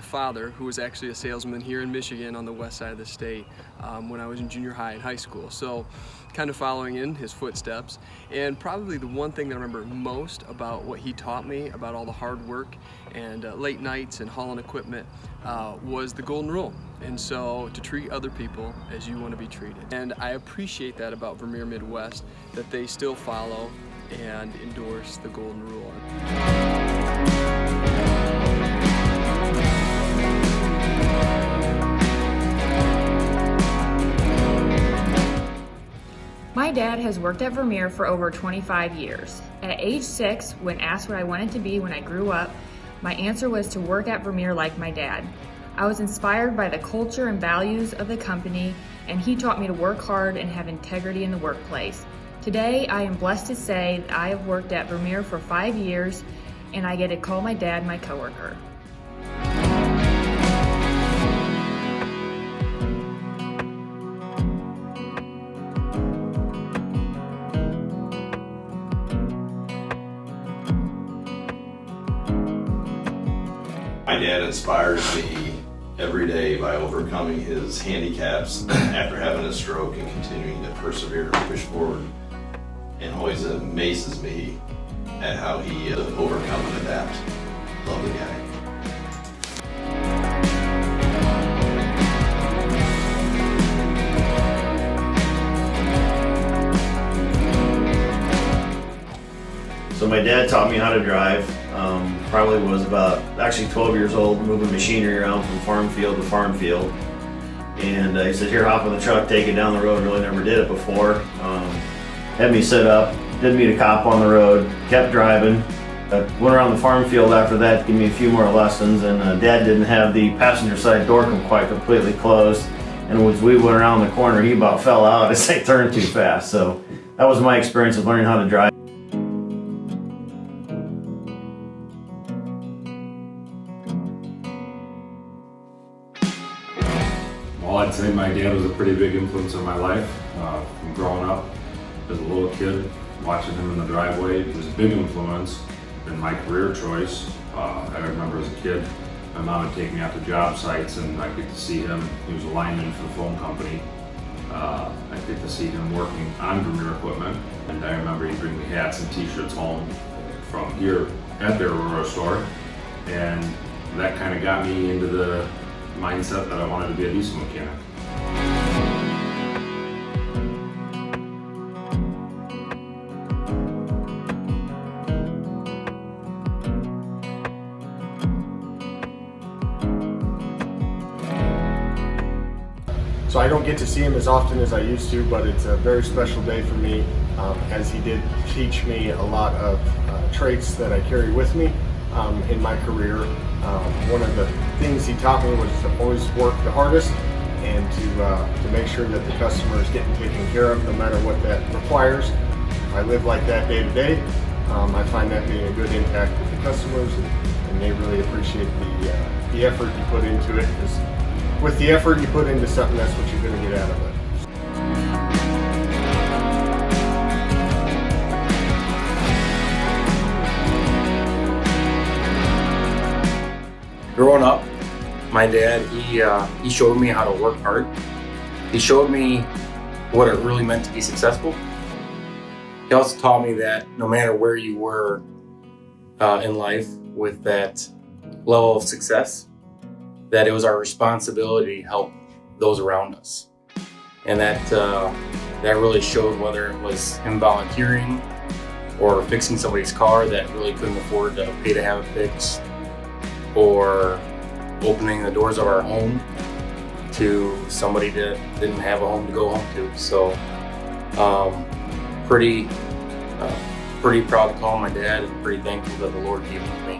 father, who was actually a salesman here in Michigan on the west side of the state when I was in junior high and high school. So kind of following in his footsteps. And probably the one thing that I remember most about what he taught me about all the hard work and late nights and hauling equipment was the golden rule. And so to treat other people as you want to be treated. And I appreciate that about Vermeer Midwest, that they still follow and endorse the golden rule. My dad has worked at Vermeer for over 25 years. At age 6, when asked what I wanted to be when I grew up, my answer was to work at Vermeer like my dad. I was inspired by the culture and values of the company, and he taught me to work hard and have integrity in the workplace. Today, I am blessed to say that I have worked at Vermeer for 5 years, and I get to call my dad my coworker. My dad inspires me every day by overcoming his handicaps after having a stroke and continuing to persevere and push forward. And always amazes me at how he overcome and adapt. Love the guy. So my dad taught me how to drive. Probably was about actually 12 years old, moving machinery around from farm field to farm field. And he said, "Here, hop in the truck, take it down the road." Really never did it before. Had me sit up, didn't meet a cop on the road, kept driving. Went around the farm field after that to give me a few more lessons, and Dad didn't have the passenger side door quite completely closed. And as we went around the corner, he about fell out as I turned too fast. So that was my experience of learning how to drive. Well, I'd say my dad was a pretty big influence in my life. From growing up as a little kid, watching him in the driveway, he was a big influence in my career choice. I remember as a kid, my mom would take me out to job sites and I'd get to see him. He was a lineman for the phone company. I'd get to see him working on Vermeer equipment. And I remember he'd bring me hats and t-shirts home from here at their Aurora store. And that kind of got me into the mindset that I wanted to be a diesel mechanic. So I don't get to see him as often as I used to, but it's a very special day for me, as he did teach me a lot of traits that I carry with me in my career. One of the things he taught me was to always work the hardest and to make sure that the customer is getting taken care of no matter what that requires. If I live like that day to day, I find that being a good impact with the customers, and they really appreciate the effort you put into it, because with the effort you put into something, that's what you're going to get out of it. Growing up, my dad, he showed me how to work hard. He showed me what it really meant to be successful. He also taught me that no matter where you were in life with that level of success, that it was our responsibility to help those around us. And that really showed, whether it was him volunteering or fixing somebody's car that really couldn't afford to pay to have it fixed, or opening the doors of our home to somebody that didn't have a home to go home to. So pretty proud to call my dad, and pretty thankful that the Lord gave him to me.